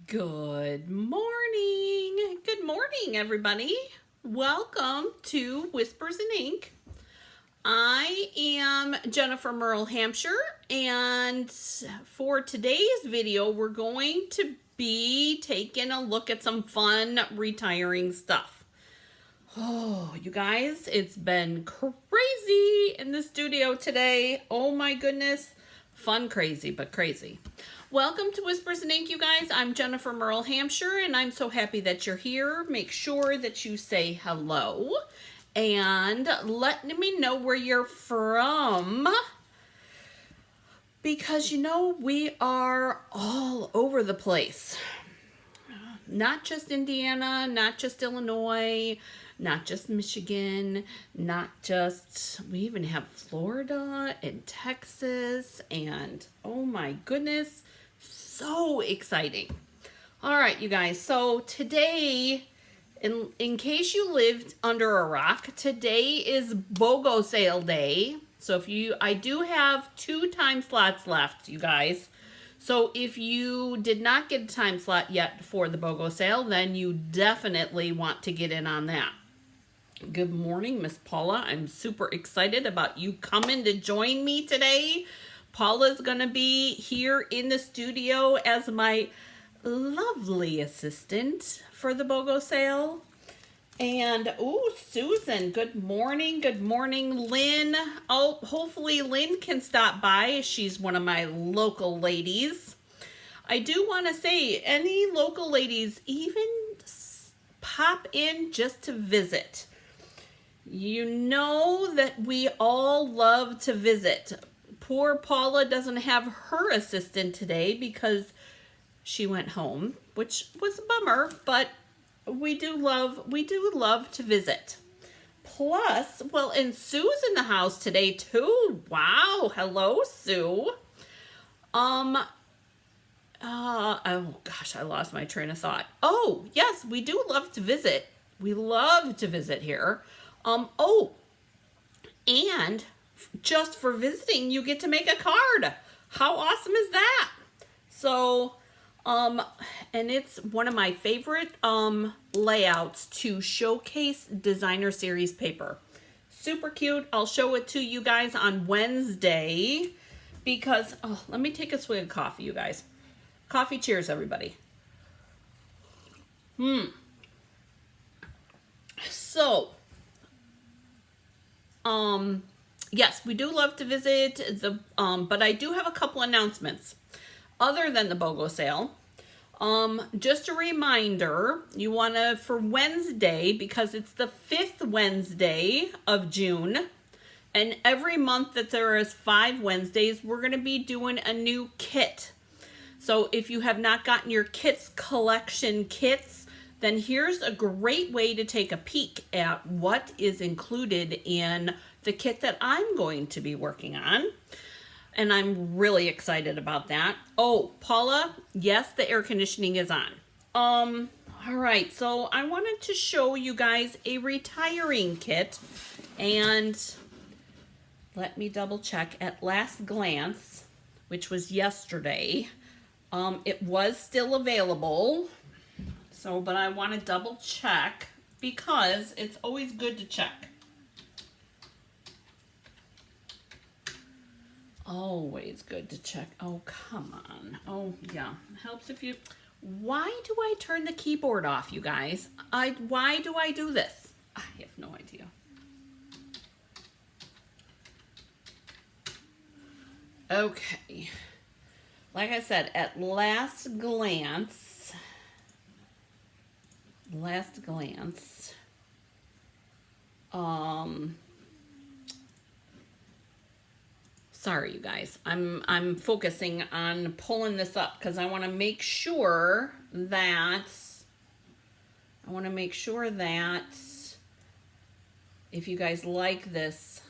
Good morning. Good morning, everybody. Welcome to Whispers in Ink. I am Jennifer Merle Hampshire, and for today's video, we're going to be taking a look at some fun retiring stuff. Oh, you guys, it's been crazy in the studio today. Oh my goodness. Fun, crazy, but crazy. Welcome to Whispers in Ink, you guys. I'm Jennifer Merle Hampshire, and I'm so happy that you're here. Make sure that you say hello and let me know where you're from, because you know we are all over the place. Not just Indiana, not just Illinois, not just Michigan, we even have Florida and Texas, and oh my goodness, so exciting. All right, you guys, so today, in case you lived under a rock, today is BOGO sale day. So I do have 2 time slots left, you guys. So if you did not get a time slot yet for the BOGO sale, then you definitely want to get in on that. Good morning, Miss Paula. I'm super excited about you coming to join me today. Paula's going to be here in the studio as my lovely assistant for the BOGO sale. And, oh, Susan, good morning. Good morning, Lynn. Oh, hopefully Lynn can stop by. She's one of my local ladies. I do want to say, any local ladies, even pop in just to visit. You know that we all love to visit. Poor Paula doesn't have her assistant today because she went home, which was a bummer, but we do love to visit. Plus, well, and Sue's in the house today too. Wow, hello, Sue. Oh gosh, I lost my train of thought. Oh, yes, we do love to visit. We love to visit here. And just for visiting, you get to make a card. How awesome is that? So, and it's one of my favorite layouts to showcase designer series paper. Super cute. I'll show it to you guys on Wednesday because, let me take a swig of coffee, you guys. Coffee cheers, everybody. So, yes, we do love to visit but I do have a couple announcements other than the BOGO sale. Just a reminder, you want to, for Wednesday, because it's the 5th Wednesday of June, and every month that there is 5 Wednesdays, we're going to be doing a new kit. So if you have not gotten your kits collection kits, then here's a great way to take a peek at what is included in the kit that I'm going to be working on. And I'm really excited about that. Oh, Paula, yes, the air conditioning is on. All right, so I wanted to show you guys a retiring kit. And let me double check. At last glance, which was yesterday, it was still available. So, but I want to double check because it's always good to check. Always good to check. Oh, come on. Oh, yeah. Helps if you... Why do I turn the keyboard off, you guys? Why do I do this? I have no idea. Okay. Like I said, at last glance, sorry, you guys. I'm focusing on pulling this up because I want to make sure that if you guys like this,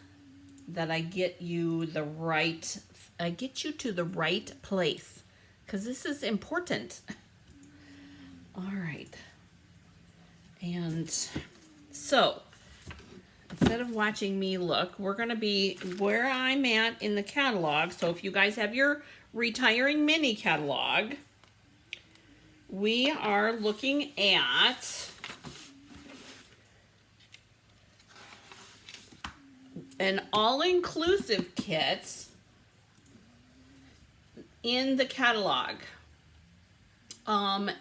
that I get you to the right place, because this is important. All right. And so instead of watching me look, we're going to be where I'm at in the catalog. So if you guys have your retiring mini catalog, we are looking at an all-inclusive kit in the catalog.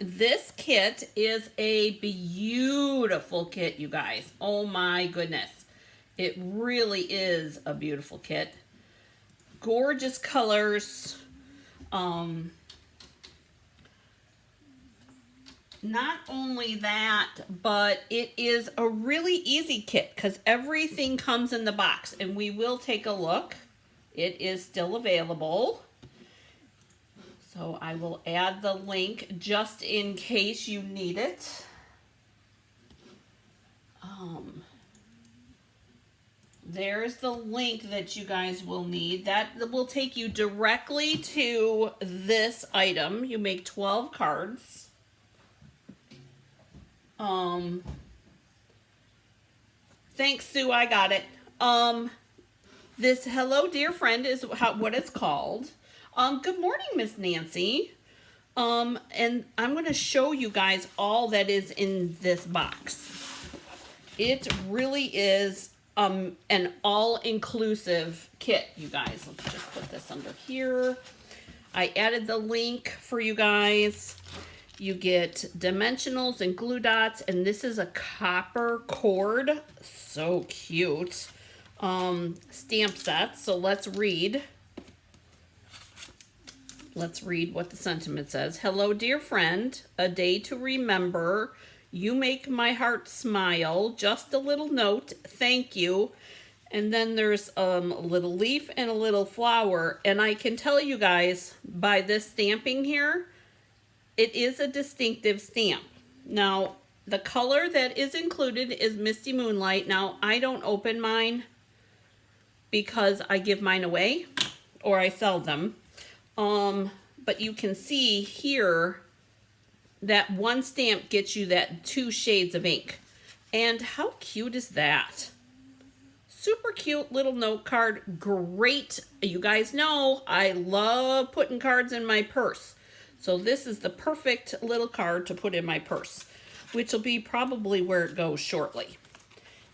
This kit is a beautiful kit, you guys. Oh my goodness. It really is a beautiful kit. Gorgeous colors. Not only that, but it is a really easy kit because everything comes in the box, and we will take a look. It is still available. So I will add the link just in case you need it. There's the link that you guys will need. That will take you directly to this item. You make 12 cards. Thanks, Sue, I got it. This Hello Dear Friend is what it's called. Good morning, Miss Nancy. And I'm going to show you guys all that is in this box. It really is an all-inclusive kit, you guys. Let's just put this under here. I added the link for you guys. You get dimensionals and glue dots, and this is a copper cord. So cute. Stamp set. So let's read. Let's read what the sentiment says. Hello, dear friend. A day to remember. You make my heart smile. Just a little note. Thank you. And then there's a little leaf and a little flower. And I can tell you guys, by this stamping here, it is a distinctive stamp. Now, the color that is included is Misty Moonlight. Now, I don't open mine because I give mine away or I sell them. But you can see here that one stamp gets you that 2 shades of ink. And how cute is that? Super cute little note card. Great. You guys know I love putting cards in my purse. So this is the perfect little card to put in my purse, which will be probably where it goes shortly.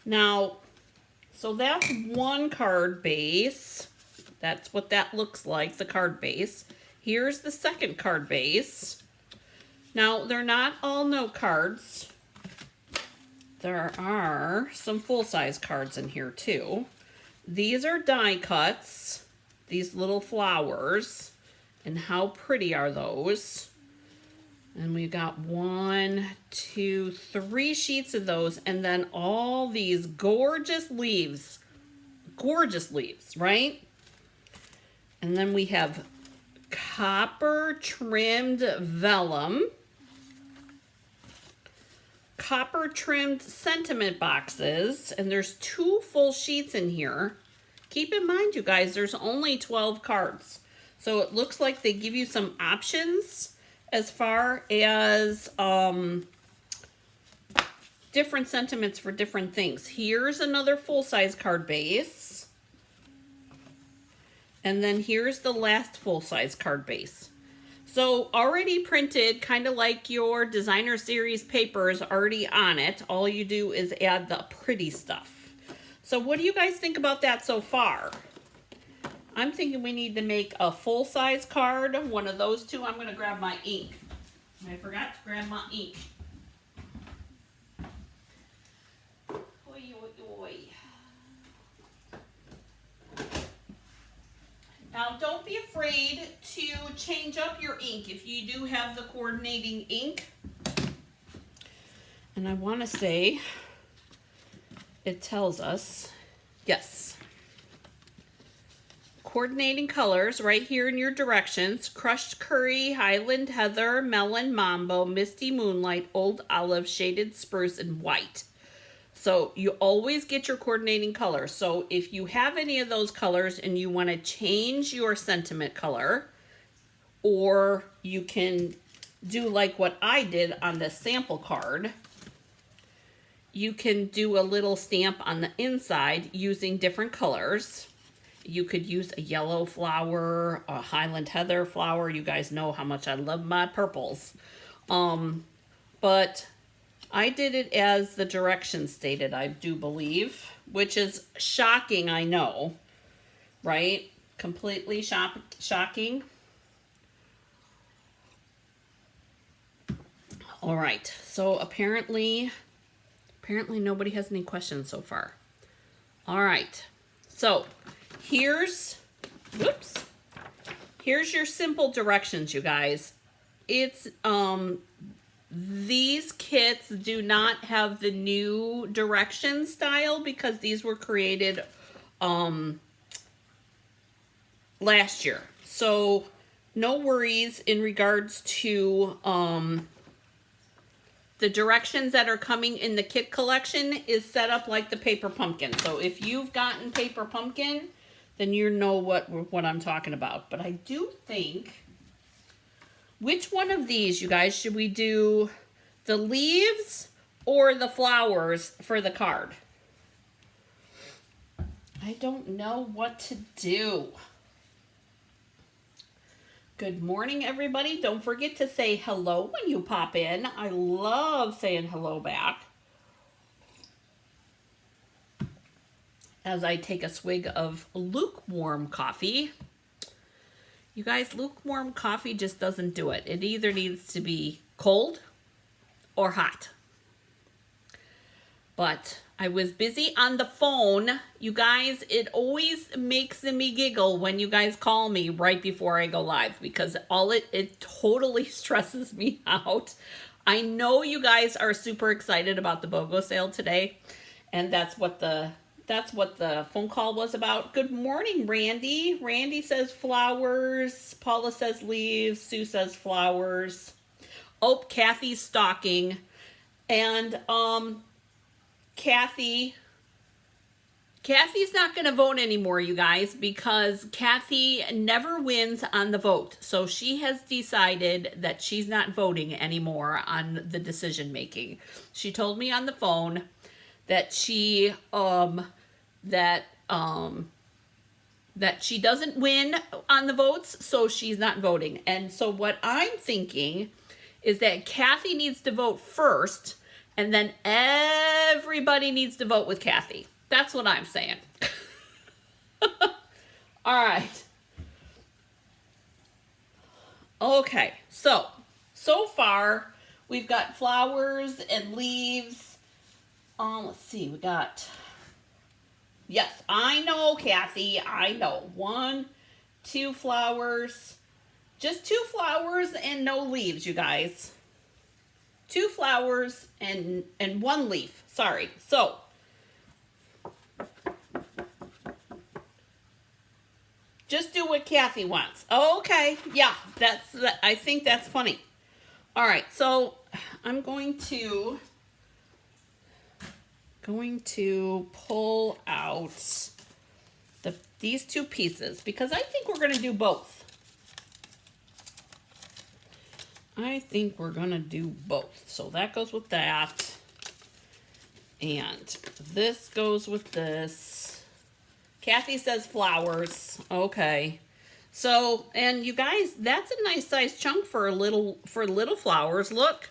Now, so that's one card base. That's what that looks like, the card base. Here's the second card base. Now, they're not all note cards. There are some full-size cards in here, too. These are die cuts, these little flowers. And how pretty are those? And we've got 1, 2, 3 sheets of those. And then all these gorgeous leaves. Gorgeous leaves, right? And then we have copper trimmed vellum. Copper trimmed sentiment boxes. And there's 2 full sheets in here. Keep in mind, you guys, there's only 12 cards. So it looks like they give you some options as far as different sentiments for different things. Here's another full-size card base. And then here's the last full-size card base. So already printed, kind of like your designer series papers already on it. All you do is add the pretty stuff. So what do you guys think about that so far? I'm thinking we need to make a full-size card, one of those 2. I'm going to grab my ink. I forgot to grab my ink. Oy, oy, oy. Now, don't be afraid to change up your ink if you do have the coordinating ink. And I want to say, it tells us, yes. Coordinating colors right here in your directions. Crushed Curry, Highland Heather, Melon Mambo, Misty Moonlight, Old Olive, Shaded Spruce, and White. So you always get your coordinating color. So if you have any of those colors and you want to change your sentiment color, or you can do like what I did on the sample card, you can do a little stamp on the inside using different colors. You could use a yellow flower, a Highland Heather flower. You guys know how much I love my purples. But I did it as the directions stated, I do believe, which is shocking, I know, right? Completely shocking. All right, so apparently nobody has any questions so far. All right, so here's your simple directions, you guys. It's these kits do not have the new direction style because these were created last year. So no worries in regards to the directions that are coming in the kit collection is set up like the Paper Pumpkin. So if you've gotten Paper Pumpkin, then you know what I'm talking about. But I do think, which one of these, you guys, should we do the leaves or the flowers for the card? I don't know what to do. Good morning, everybody. Don't forget to say hello when you pop in. I love saying hello back. As I take a swig of lukewarm coffee. You guys, lukewarm coffee just doesn't do it. It either needs to be cold or hot. But I was busy on the phone. You guys, it always makes me giggle when you guys call me right before I go live because it totally stresses me out. I know you guys are super excited about the BOGO sale today, and that's what the phone call was about. Good morning, Randy. Randy says flowers. Paula says leaves. Sue says flowers. Oh, Kathy's stalking. And Kathy's not going to vote anymore, you guys, because Kathy never wins on the vote. So she has decided that she's not voting anymore on the decision making. She told me on the phone that she that she doesn't win on the votes, so she's not voting. And so what I'm thinking is that Kathy needs to vote first, and then everybody needs to vote with Kathy. That's what I'm saying. All right. Okay, so far we've got flowers and leaves. Let's see, we got, yes, I know, Kathy, I know. 1, 2 flowers, just 2 flowers and no leaves, you guys. 2 flowers and 1 leaf, sorry. So, just do what Kathy wants. Okay, yeah, I think that's funny. All right, so I'm going to pull out these 2 pieces because I think we're going to do both. I think we're going to do both. So that goes with that. And this goes with this. Kathy says flowers. Okay. So, and you guys, that's a nice size chunk for little flowers. Look.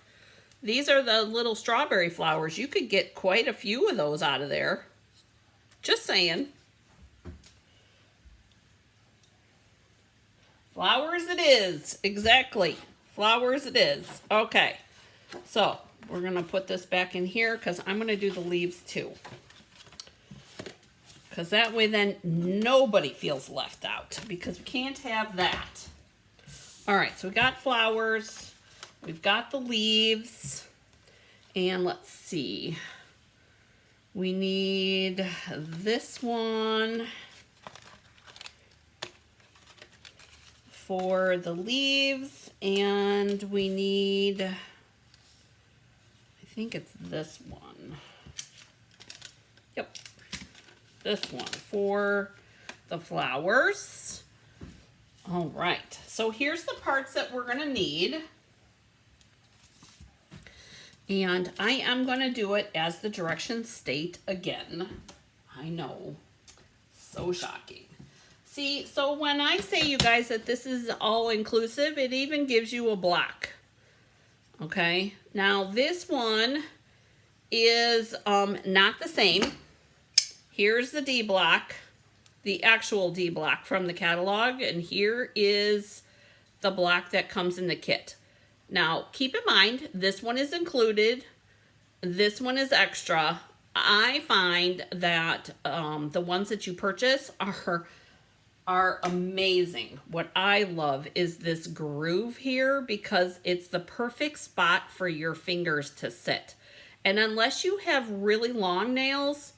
These are the little strawberry flowers. You could get quite a few of those out of there. Just saying. Flowers it is. Exactly. Flowers it is. Okay. So, we're going to put this back in here because I'm going to do the leaves too. Because that way then nobody feels left out. Because we can't have that. All right. So, we got flowers. We've got the leaves, and let's see. We need this one for the leaves, and we need, I think it's this one. Yep, this one for the flowers. All right, so here's the parts that we're gonna need. And I am going to do it as the directions state again. I know. So shocking. See, so when I say, you guys, that this is all inclusive, it even gives you a block. Okay, now this one is not the same. Here's the D block, the actual D block from the catalog, and here is the block that comes in the kit. Now, keep in mind, this one is included, this one is extra. I find that the ones that you purchase are amazing. What I love is this groove here because it's the perfect spot for your fingers to sit. And unless you have really long nails,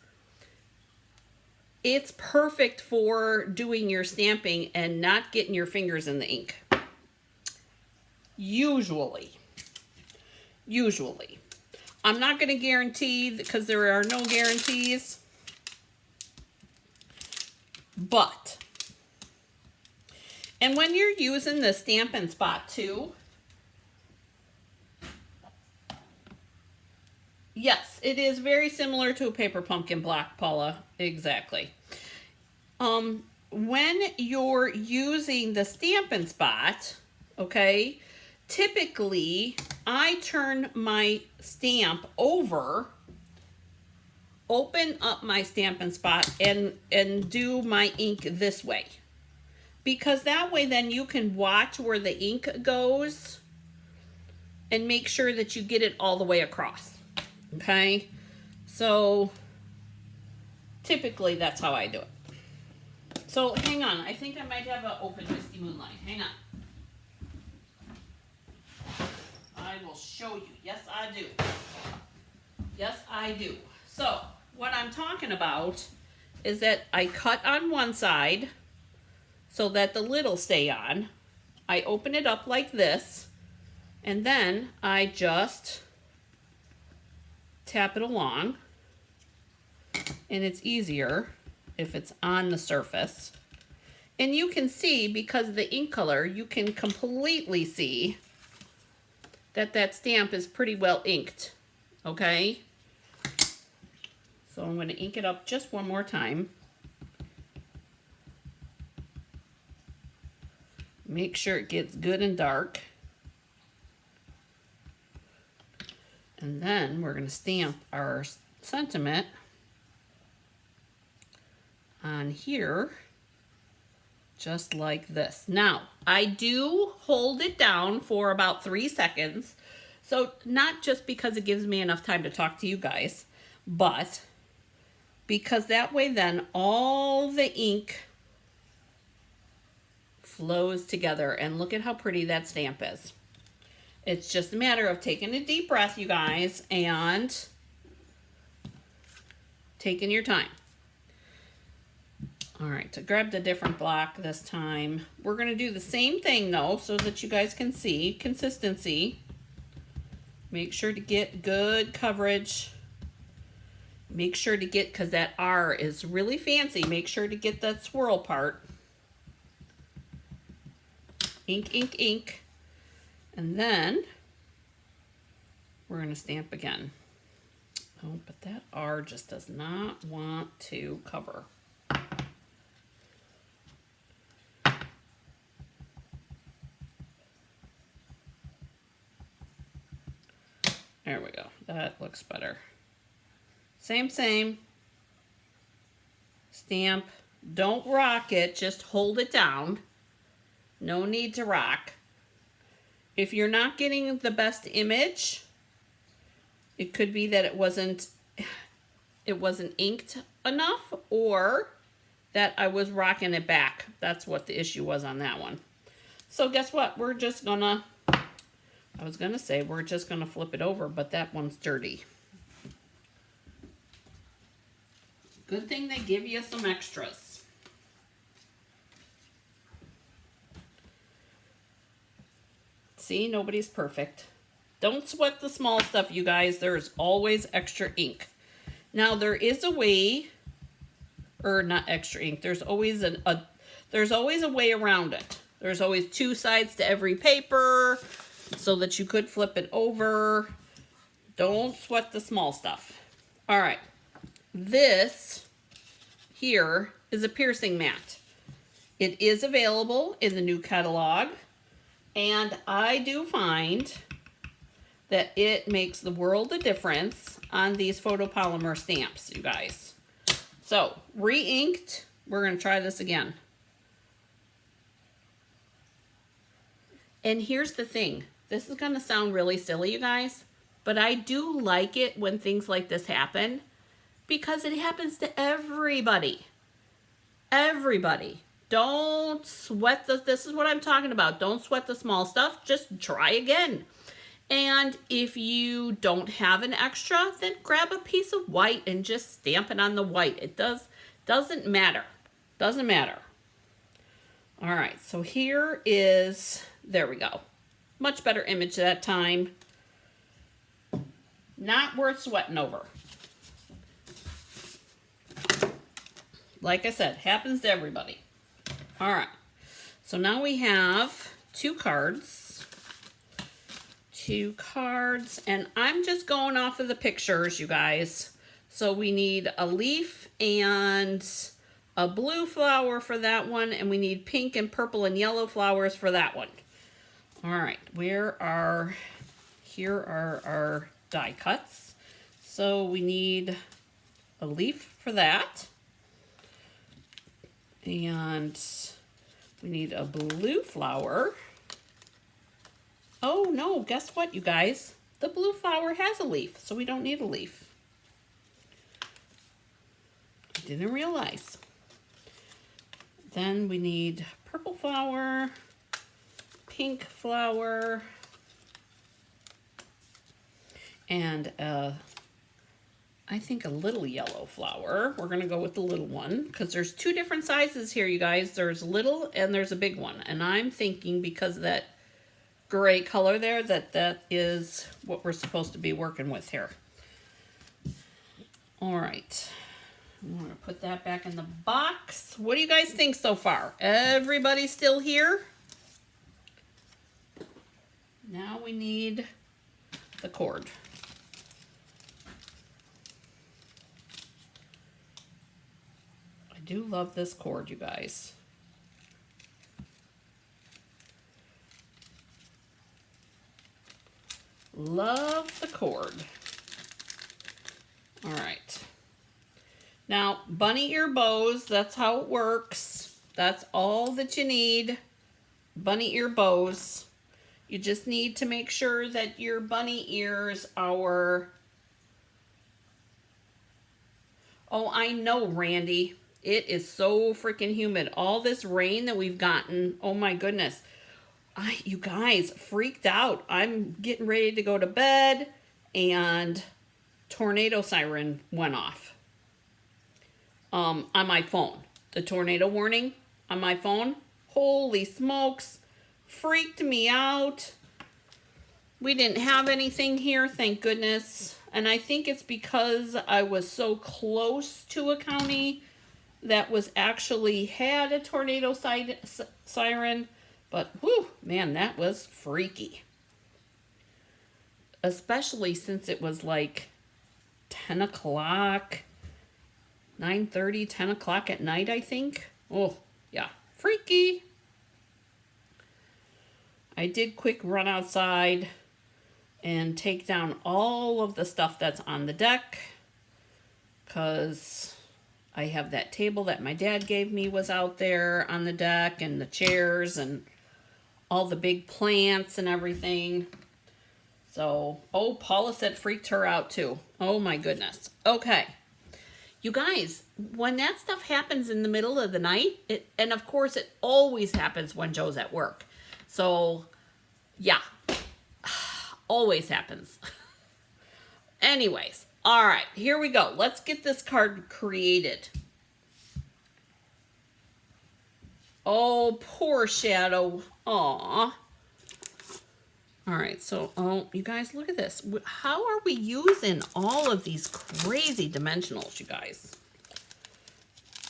it's perfect for doing your stamping and not getting your fingers in the ink. Usually. I'm not going to guarantee because there are no guarantees. But, and when you're using the Stampin' Spot too, yes, it is very similar to a paper pumpkin block, Paula. Exactly. When you're using the Stampin' Spot, okay, typically I turn my stamp over, open up my Stampin' Spot, and do my ink this way. Because that way then you can watch where the ink goes and make sure that you get it all the way across. Okay? So typically that's how I do it. So hang on, I think I might have an open misty moonlight. Hang on. I will show you. Yes, I do. Yes, I do. So what I'm talking about is that I cut on one side so that the lid will stay on. I open it up like this, and then I just tap it along, and it's easier if it's on the surface. And you can see, because of the ink color, you can completely see that that stamp is pretty well inked, okay? So I'm going to ink it up just one more time. Make sure it gets good and dark. And then we're going to stamp our sentiment on here, just like this. Now, I do hold it down for about 3 seconds. So not just because it gives me enough time to talk to you guys, but because that way then all the ink flows together, and look at how pretty that stamp is. It's just a matter of taking a deep breath, you guys, and taking your time. All right, to grab the different block this time. We're going to do the same thing though, so that you guys can see consistency. Make sure to get good coverage. Make sure to get, because that R is really fancy, make sure to get that swirl part. Ink, ink, ink. And then we're going to stamp again. Oh, but that R just does not want to cover. There we go. That looks better. Same. Stamp. Don't rock it. Just hold it down. No need to rock. If you're not getting the best image, it could be that it wasn't inked enough, or that I was rocking it back. That's what the issue was on that one. So guess what? We're just gonna, I was gonna say we're just gonna flip it over, but that one's dirty. Good thing they give you some extras. See, nobody's perfect. Don't sweat the small stuff, you guys. There's always extra ink. Now, there is a way, or not extra ink, there's always there's always a way around it. There's always 2 sides to every paper so that you could flip it over. Don't sweat the small stuff. All right. This here is a piercing mat. It is available in the new catalog. And I do find that it makes the world of difference on these photopolymer stamps, you guys. So, re-inked. We're going to try this again. And here's the thing. This is going to sound really silly, you guys, but I do like it when things like this happen because it happens to everybody. Everybody. Don't sweat this is what I'm talking about. Don't sweat the small stuff. Just try again. And if you don't have an extra, then grab a piece of white and just stamp it on the white. It doesn't matter. Doesn't matter. All right, so here is, there we go. Much better image that time. Not worth sweating over. Like I said, happens to everybody. All right, so now we have two cards, and I'm just going off of the pictures, you guys. So we need a leaf and a blue flower for that one, and we need pink and purple and yellow flowers for that one. All right, here are our die cuts. So we need a leaf for that, and we need a blue flower. Oh no, guess what, you guys? The blue flower has a leaf, so we don't need a leaf. I didn't realize. Then we need purple flower, pink flower, and I think a little yellow flower. We're gonna go with the little one because there's two different sizes here, you guys. There's little and there's a big one. And I'm thinking because of that gray color there, that is what we're supposed to be working with here. All right, I'm gonna put that back in the box. What do you guys think so far? Everybody still here? Now we need the cord. I do love this cord, you guys. Love the cord. All right. Now, bunny ear bows, that's how it works. That's all that you need. Bunny ear bows. You just need to make sure that your bunny ears are... Oh, I know, Randy. It is so freaking humid. All this rain that we've gotten, oh my goodness. You guys freaked out. I'm getting ready to go to bed and tornado siren went off on my phone. The tornado warning on my phone. Holy smokes. Freaked me out. We didn't have anything here, thank goodness. And I think it's because I was so close to a county that was actually had a tornado siren. But, whew, man, that was freaky. Especially since it was like 10 o'clock, 9:30, 10 o'clock at night, I think. Oh, yeah, freaky. I did quick run outside and take down all of the stuff that's on the deck because I have that table that my dad gave me was out there on the deck, and the chairs and all the big plants and everything. So, oh, Paula said freaked her out too. Oh my goodness. Okay. You guys, when that stuff happens in the middle of the night, and of course it always happens when Joe's at work. So, yeah, always happens. Anyways, all right, here we go. Let's get this card created. Oh, poor Shadow. Aw. All right, so, oh, you guys, look at this. How are we using all of these crazy dimensionals, you guys?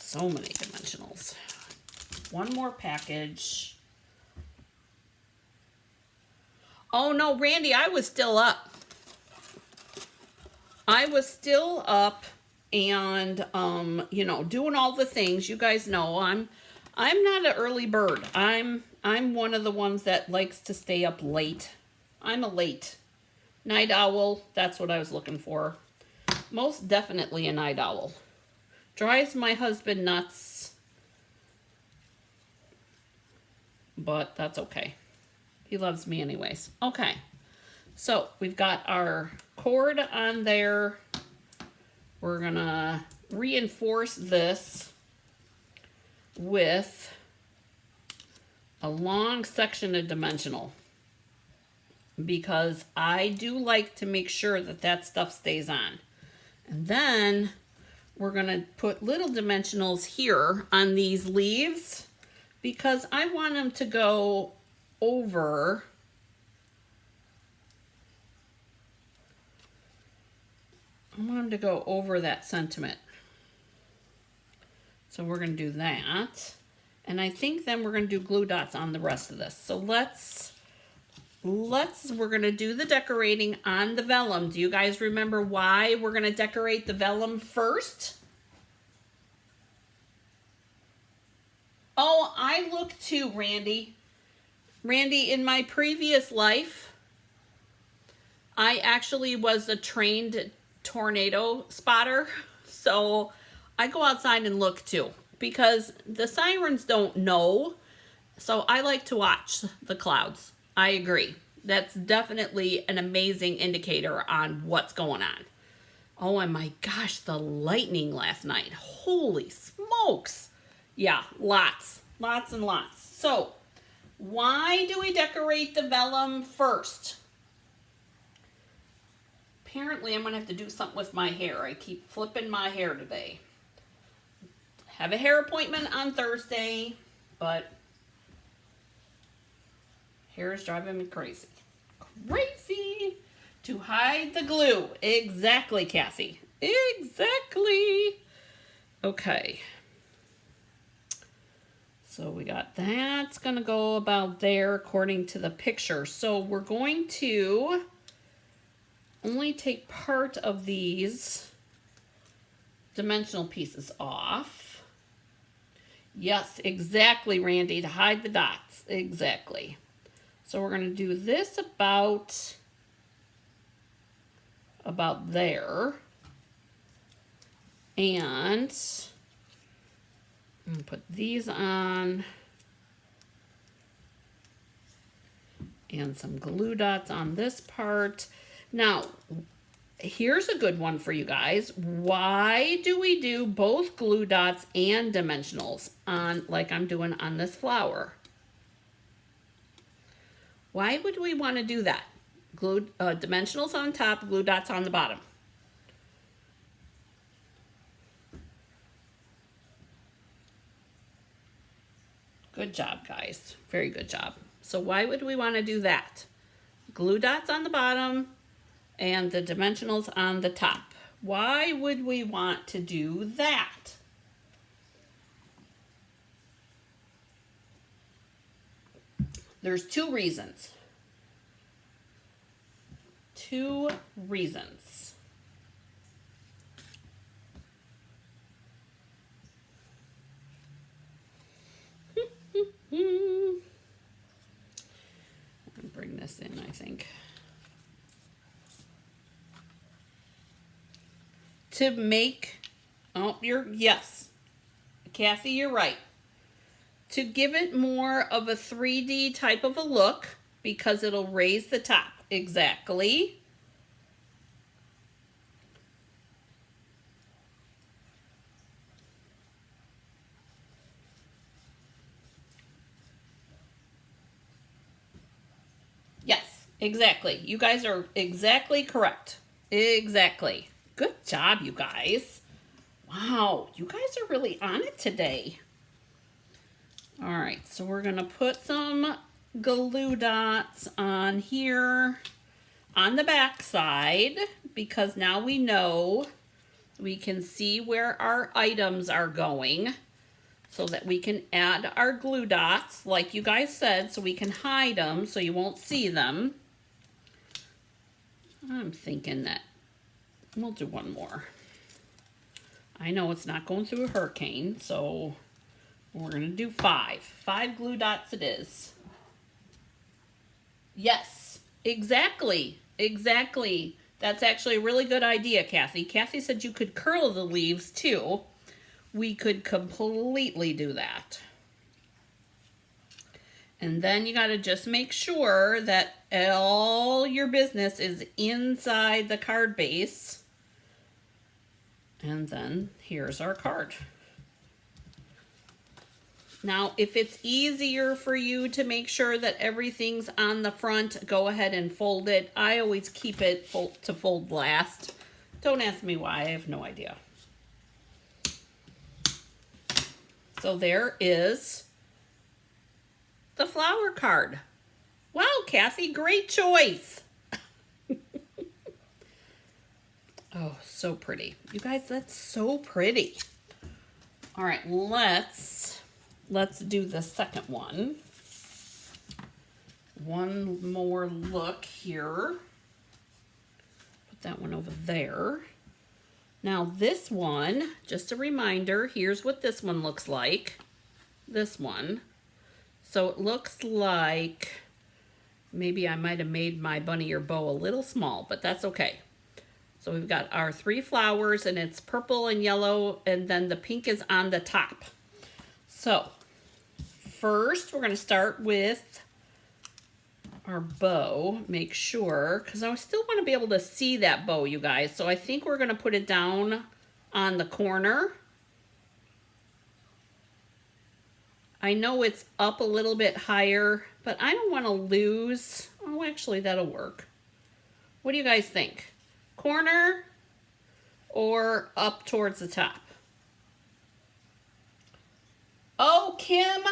So many dimensionals. One more package. Oh, no, Randy, I was still up. I was still up and, you know, doing all the things. You guys know I'm not an early bird. I'm one of the ones that likes to stay up late. I'm a late Night owl, that's what I was looking for. Most definitely a night owl. Drives my husband nuts, but that's okay. He loves me anyways. Okay, so we've got our cord on there. We're gonna reinforce this with a long section of dimensional, because I do like to make sure that that stuff stays on. And then we're gonna put little dimensionals here on these leaves because I want them to go over that sentiment. So we're gonna do that. And I think then we're gonna do glue dots on the rest of this. So we're gonna do the decorating on the vellum. Do you guys remember why we're gonna decorate the vellum first? Oh, I look too, Randy. Randy, in my previous life, I actually was a trained tornado spotter. So I go outside and look too, because the sirens don't know. So I like to watch the clouds. I agree. That's definitely an amazing indicator on what's going on. Oh, and my gosh, the lightning last night. Holy smokes. Yeah, lots and lots. So why do we decorate the vellum first? Apparently I'm gonna have to do something with my hair. I keep flipping my hair today. Have a hair appointment on Thursday, but hair is driving me crazy. Crazy to hide the glue. Exactly, Cassie. Exactly. Okay. So we got that's going to go about there according to the picture. So we're going to only take part of these dimensional pieces off. Yes, exactly, Randy, to hide the dots. Exactly. So we're going to do this about there. And I'm going to put these on. And some glue dots on this part. Now, here's a good one for you guys. Why do we do both glue dots and dimensionals on, like I'm doing on this flower? Why would we want to do that? Glue dimensionals on top, glue dots on the bottom. Good job, guys. Very good job. So why would we want to do that? Glue dots on the bottom and the dimensionals on the top. Why would we want to do that? There's two reasons. Two reasons. I'll bring this in, I think. To make, yes, Kathy, you're right. To give it more of a 3D type of a look, because it'll raise the top. Exactly. Yes, exactly. You guys are exactly correct. Exactly. Good job, you guys. Wow, you guys are really on it today. All right, so we're gonna put some glue dots on here on the back side, because now we know we can see where our items are going, so that we can add our glue dots like you guys said, so we can hide them so you won't see them. I'm thinking that we'll do one more. I know it's not going through a hurricane, so we're gonna do 5. 5 glue dots it is. Yes, exactly. Exactly. That's actually a really good idea, Kathy. Kathy said you could curl the leaves too. We could completely do that. And then you got to just make sure that all your business is inside the card base. And then here's our card. Now, if it's easier for you to make sure that everything's on the front, go ahead and fold it. I always keep it to fold last. Don't ask me why, I have no idea. So there is the flower card. Wow, Kathy, great choice. Oh, so pretty. You guys, that's so pretty. All right, let's do the second one. One more look here. Put that one over there. Now this one, just a reminder, here's what this one looks like. This one. So it looks like maybe I might have made my bunny ear bow a little small, but that's okay. So we've got our 3 flowers and it's purple and yellow and then the pink is on the top. So first we're going to start with our bow. Make sure, because I still want to be able to see that bow, you guys. So I think we're going to put it down on the corner. I know it's up a little bit higher, but I don't want to lose. Oh, actually, that'll work. What do you guys think? Corner or up towards the top? Oh, Kim.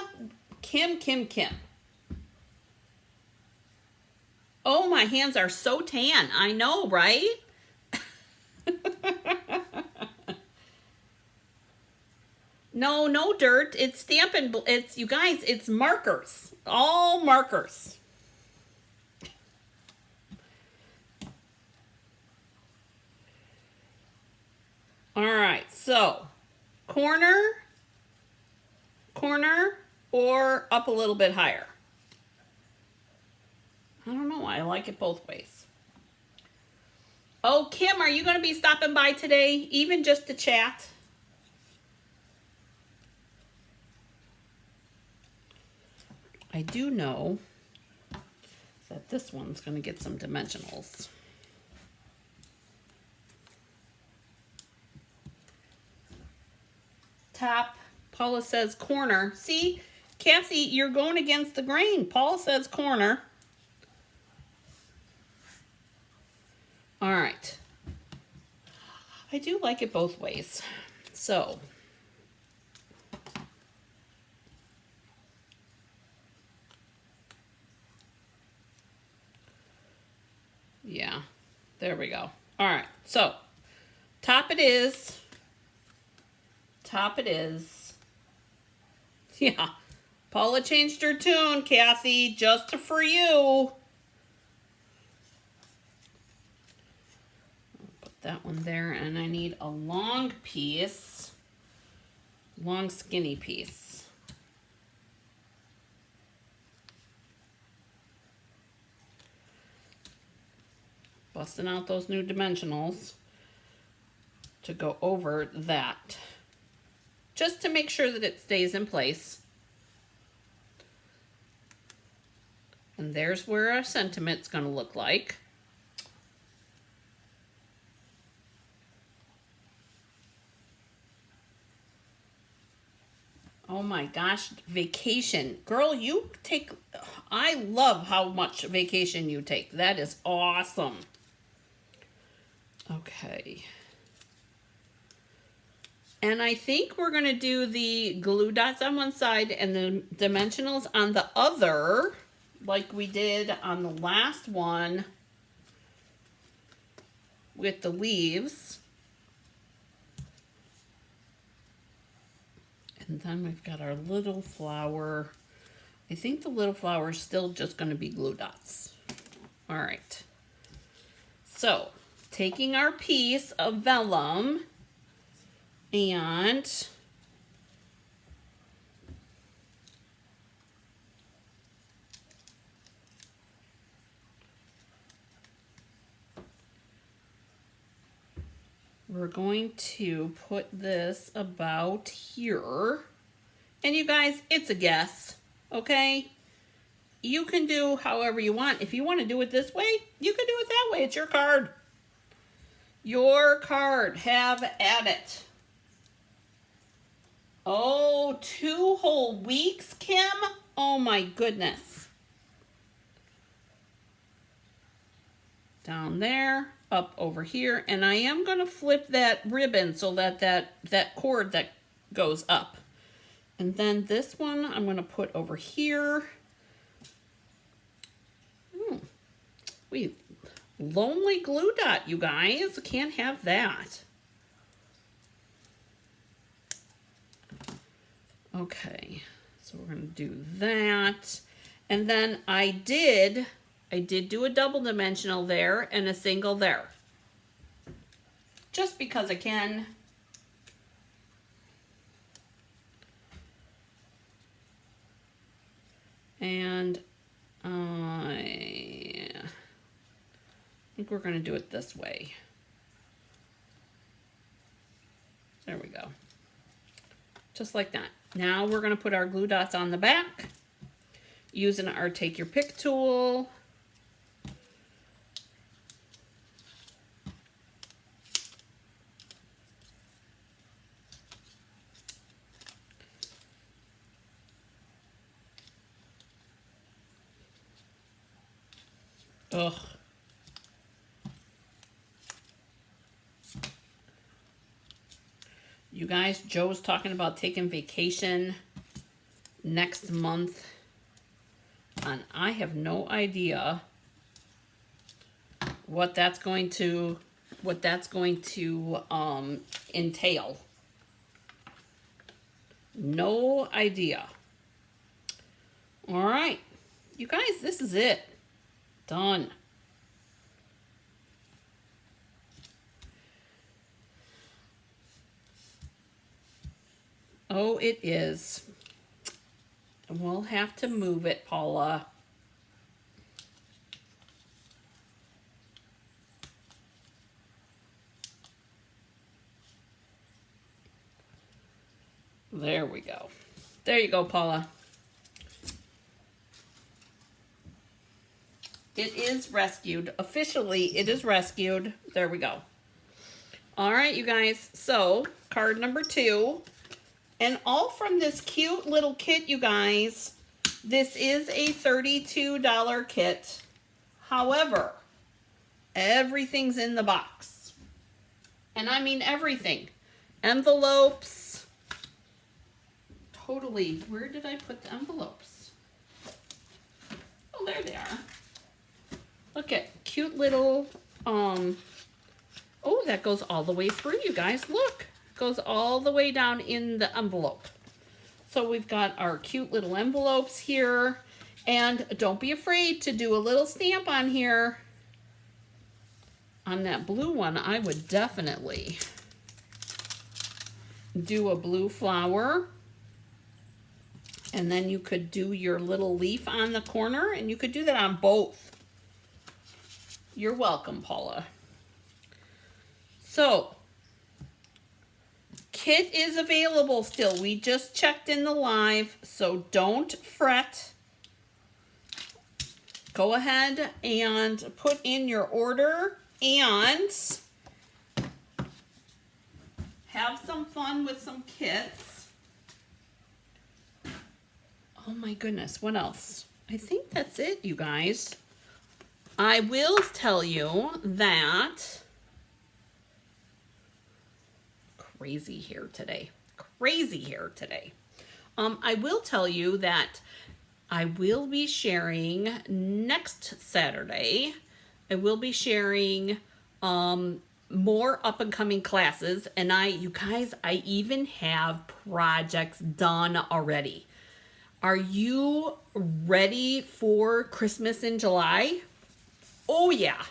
Oh, my hands are so tan. I know, right? No dirt. It's stamping. It's, you guys, it's markers. All markers. All right, so corner, or up a little bit higher. I don't know. I like it both ways. Oh, Kim, are you going to be stopping by today, even just to chat? I do know that this one's going to get some dimensionals. Top. Paula says corner. See, Kathy, you're going against the grain. Paula says corner. All right. I do like it both ways. So, yeah, there we go. All right, so top it is. Top it is. Yeah, Paula changed her tune, Kathy, just for you. Put that one there, and I need a long piece, long skinny piece. Busting out those new dimensionals to go over that, just to make sure that it stays in place. And there's where our sentiment's going to look like. Oh my gosh, vacation. Girl, you take, I love how much vacation you take. That is awesome. Okay. And I think we're going to do the glue dots on one side and the dimensionals on the other, like we did on the last one with the leaves. And then we've got our little flower. I think the little flower is still just going to be glue dots. All right. So, taking our piece of vellum and we're going to put this about here. And you guys, it's a guess, okay? You can do however you want. If you want to do it this way, you can do it that way. It's your card. Your card. Have at it. Oh, 2 whole weeks, Kim? Oh my goodness. Down there, up over here. And I am going to flip that ribbon so that that cord that goes up. And then this one I'm going to put over here. Lonely glue dot, you guys. Can't have that. Okay, so we're going to do that. And then I did do a double dimensional there and a single there. Just because I can. And I think we're going to do it this way. There we go. Just like that. Now we're going to put our glue dots on the back using our Take Your Pick tool. Ugh. You guys, Joe's talking about taking vacation next month, and I have no idea what that's going to entail. No idea. All right, you guys, this is it. Done. Oh, it is. We'll have to move it, Paula. There we go. There you go, Paula. It is rescued. Officially, it is rescued. There we go. All right, you guys. So, card number 2. And all from this cute little kit, you guys. This is a $32 kit. However, everything's in the box. And I mean everything. Envelopes. Totally. Where did I put the envelopes? Oh, there they are. Look at cute little, oh, that goes all the way through, you guys. Look, goes all the way down in the envelope. So we've got our cute little envelopes here. And don't be afraid to do a little stamp on here. On that blue one, I would definitely do a blue flower. And then you could do your little leaf on the corner, and you could do that on both. You're welcome, Paula. So, kit is available still. We just checked in the live, so don't fret. Go ahead and put in your order and have some fun with some kits. Oh my goodness, what else? I think that's it, you guys. I will tell you that crazy hair today. I will tell you that I will be sharing next Saturday. I will be sharing more up and coming classes, and you guys, I even have projects done already. Are you ready for Christmas in July? Oh yeah.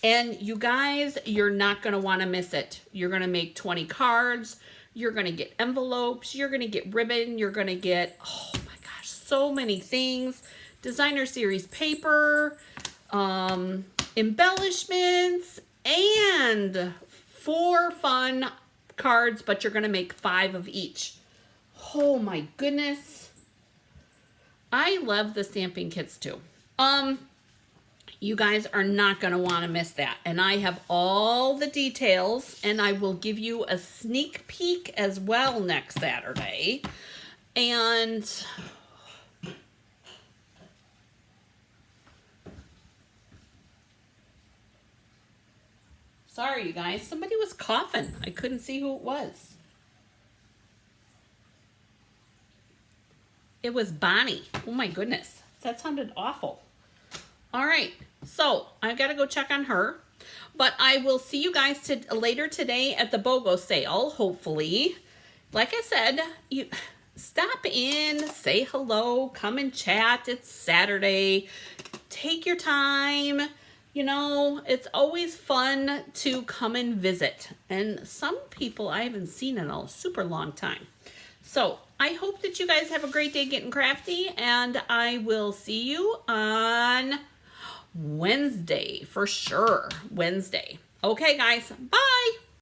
And you guys, you're not going to want to miss it. You're going to make 20 cards. You're going to get envelopes. You're going to get ribbon. You're going to get, oh my gosh, so many things. Designer series paper, embellishments, and 4 fun cards, but you're going to make 5 of each. Oh my goodness. I love the stamping kits too. You guys are not going to want to miss that. And I have all the details, and I will give you a sneak peek as well next Saturday. And sorry, you guys, somebody was coughing. I couldn't see who it was. It was Bonnie. Oh my goodness, that sounded awful. All right, so I've got to go check on her, but I will see you guys later today at the BOGO sale, hopefully. Like I said, you stop in, say hello, come and chat. It's Saturday. Take your time. You know, it's always fun to come and visit. And some people I haven't seen in a super long time. So I hope that you guys have a great day getting crafty, and I will see you on Wednesday for sure. Wednesday. Okay, guys. Bye.